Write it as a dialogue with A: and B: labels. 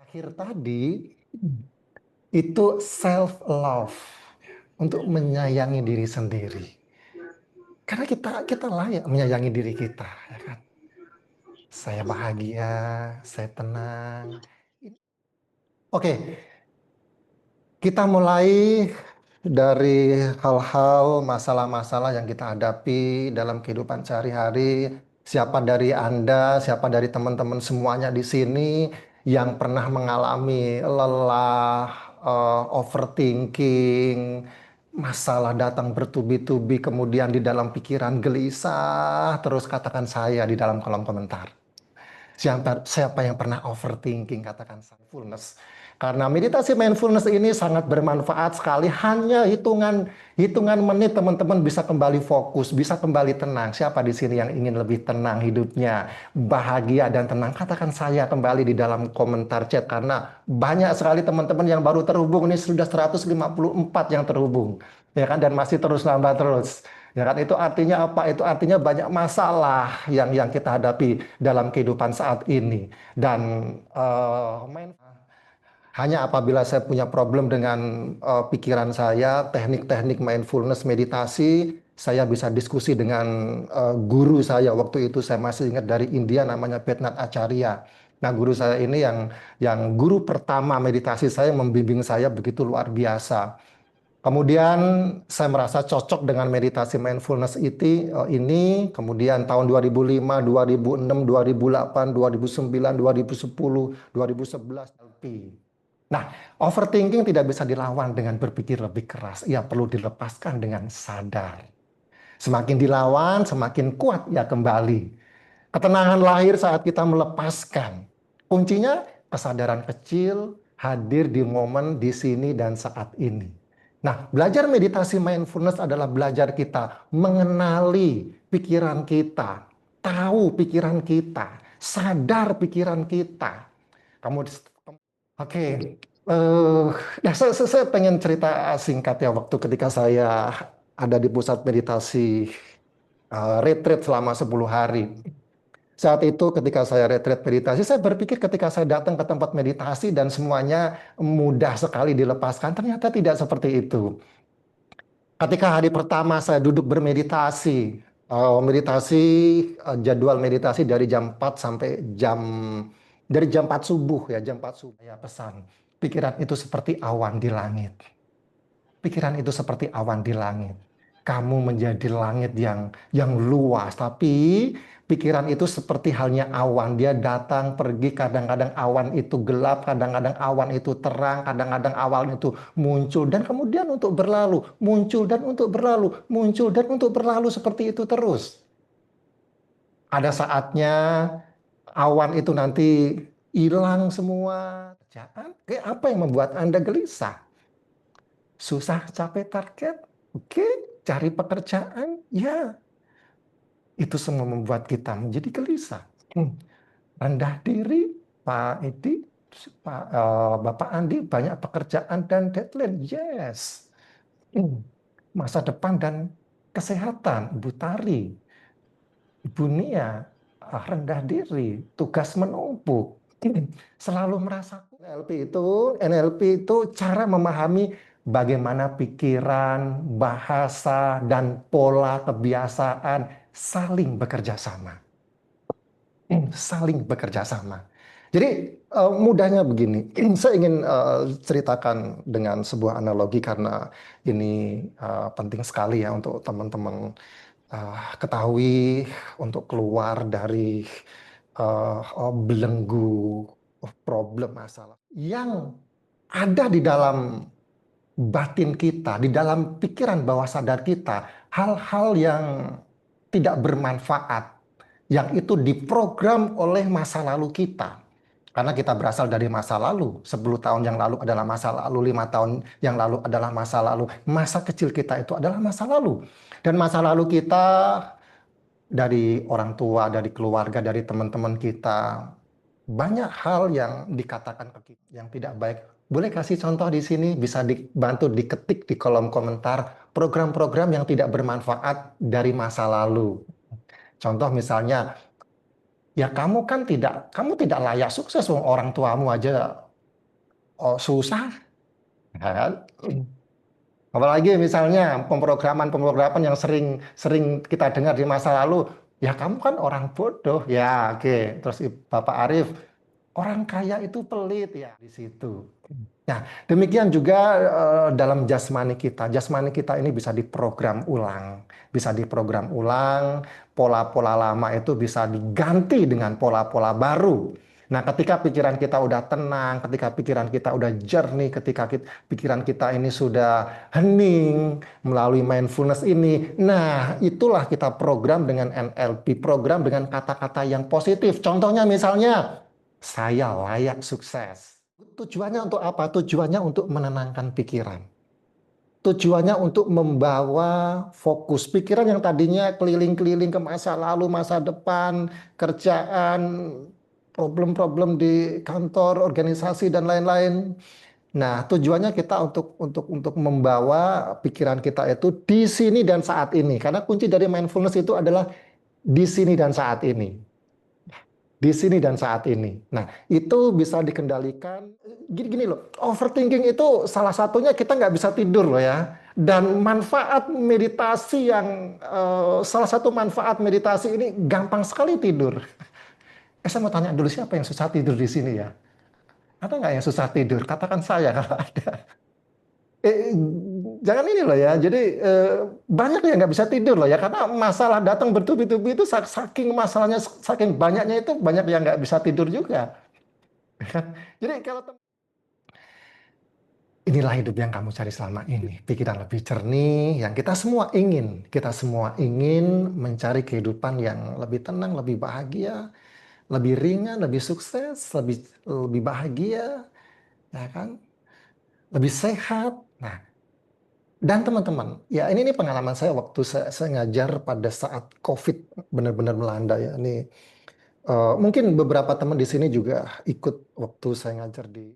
A: Akhir tadi itu self love untuk menyayangi diri sendiri. Karena kita layak menyayangi diri kita, ya kan? Saya bahagia, saya tenang. Oke, kita mulai dari hal-hal, masalah-masalah yang kita hadapi dalam kehidupan sehari-hari. Siapa dari Anda, siapa dari teman-teman semuanya di sini yang pernah mengalami lelah, overthinking, masalah datang bertubi-tubi, kemudian di dalam pikiran gelisah, terus katakan saya di dalam kolom komentar. Siapa yang pernah overthinking, katakan mindfulness. Karena meditasi mindfulness ini sangat bermanfaat sekali. Hanya hitungan hitungan menit teman-teman bisa kembali fokus, bisa kembali tenang. Siapa di sini yang ingin lebih tenang hidupnya, bahagia dan tenang? Katakan saya kembali di dalam komentar chat karena banyak sekali teman-teman yang baru terhubung. Ini sudah 154 yang terhubung. Ya kan, dan masih terus nambah terus. Ya kan, itu artinya apa? Itu artinya banyak masalah yang kita hadapi dalam kehidupan saat ini. Dan hanya apabila saya punya problem dengan pikiran saya, teknik-teknik mindfulness meditasi, saya bisa diskusi dengan guru saya. Waktu itu saya masih ingat, dari India, namanya Betnat Acharya. Nah, guru saya ini yang guru pertama meditasi saya, membimbing saya begitu luar biasa. Kemudian saya merasa cocok dengan meditasi mindfulness ini. Kemudian tahun 2005, 2006, 2008, 2009, 2010, 2011 LP. Nah, overthinking tidak bisa dilawan dengan berpikir lebih keras. Ia perlu dilepaskan dengan sadar. Semakin dilawan, semakin kuat ia kembali. Ketenangan lahir saat kita melepaskan. Kuncinya kesadaran kecil, hadir di momen, di sini dan saat ini. Nah, belajar meditasi mindfulness adalah belajar kita mengenali pikiran kita, tahu pikiran kita, sadar pikiran kita. Kamu, oke, nah saya pengen cerita singkat ya, waktu ketika saya ada di pusat meditasi retreat selama 10 hari. Saat itu ketika saya retreat meditasi, saya berpikir ketika saya datang ke tempat meditasi dan semuanya mudah sekali dilepaskan, ternyata tidak seperti itu. Ketika hari pertama saya duduk bermeditasi, jadwal meditasi dari jam 4 sampai dari jam 4 subuh, ya, jam 4 subuh. Ya, pesan, pikiran itu seperti awan di langit. Pikiran itu seperti awan di langit. Kamu menjadi langit yang luas, tapi pikiran itu seperti halnya awan. Dia datang pergi, kadang-kadang awan itu gelap, kadang-kadang awan itu terang, kadang-kadang awan itu muncul dan kemudian untuk berlalu, muncul dan untuk berlalu, muncul dan untuk berlalu, seperti itu terus. Ada saatnya awan itu nanti hilang semua. Jangan, kayak apa yang membuat Anda gelisah? Susah capek target? Oke, cari pekerjaan? Ya, itu semua membuat kita menjadi gelisah. Rendah diri, Pak Edi, Bapak Andi, banyak pekerjaan dan deadline. Yes. Masa depan dan kesehatan, Ibu Tari, Ibu Nia, rendah diri, tugas menumpuk. Selalu merasa NLP itu cara memahami bagaimana pikiran, bahasa, dan pola kebiasaan saling bekerja sama. Saling bekerja sama. Jadi mudahnya begini, saya ingin ceritakan dengan sebuah analogi karena ini penting sekali ya untuk teman-teman ketahui, untuk keluar dari belenggu problem, masalah yang ada di dalam batin kita, di dalam pikiran bawah sadar kita, hal-hal yang tidak bermanfaat, yang itu diprogram oleh masa lalu kita. Karena kita berasal dari masa lalu, 10 tahun yang lalu adalah masa lalu, 5 tahun yang lalu adalah masa lalu, masa kecil kita itu adalah masa lalu. Dan masa lalu kita dari orang tua, dari keluarga, dari teman-teman kita, banyak hal yang dikatakan ke kita yang tidak baik. Boleh kasih contoh di sini, bisa dibantu diketik di kolom komentar program-program yang tidak bermanfaat dari masa lalu. Contoh misalnya, ya kamu kan kamu tidak layak sukses, orang tuamu aja Oh, susah, ya kan? Apalagi misalnya pemrograman-pemrograman yang sering sering kita dengar di masa lalu, ya kamu kan orang bodoh, ya oke. Terus Bapak Arif, orang kaya itu pelit ya di situ. Nah, demikian juga dalam jasmani kita. Jasmani kita ini bisa diprogram ulang, bisa diprogram ulang. Pola-pola lama itu bisa diganti dengan pola-pola baru. Nah, ketika pikiran kita udah tenang, ketika pikiran kita udah jernih, ketika pikiran kita ini sudah hening melalui mindfulness ini, nah itulah kita program dengan NLP, program dengan kata-kata yang positif. Contohnya misalnya, saya layak sukses. Tujuannya untuk apa? Tujuannya untuk menenangkan pikiran. Tujuannya untuk membawa fokus pikiran yang tadinya keliling-keliling ke masa lalu, masa depan, kerjaan, problem-problem di kantor, organisasi dan lain-lain. Nah, tujuannya kita untuk membawa pikiran kita itu di sini dan saat ini. Karena kunci dari mindfulness itu adalah di sini dan saat ini. Di sini dan saat ini. Nah, itu bisa dikendalikan. Gini-gini loh, overthinking itu salah satunya kita nggak bisa tidur loh ya. Dan manfaat meditasi yang salah satu manfaat meditasi ini gampang sekali tidur. Saya mau tanya dulu siapa yang susah tidur di sini ya? Ada nggak yang susah tidur? Katakan saya kalau ada. Eh, jangan ini loh ya. Jadi banyak yang nggak bisa tidur loh ya karena masalah datang bertubi-tubi itu saking masalahnya saking banyaknya itu banyak yang nggak bisa tidur juga. Jadi kalau inilah hidup yang kamu cari selama ini, pikiran lebih jernih, yang kita semua ingin mencari kehidupan yang lebih tenang, lebih bahagia, lebih ringan, lebih sukses, lebih lebih bahagia, ya kan? Lebih sehat. Nah, dan teman-teman, ya ini nih pengalaman saya waktu saya ngajar pada saat COVID benar-benar melanda ya. Ini mungkin beberapa teman di sini juga ikut waktu saya ngajar di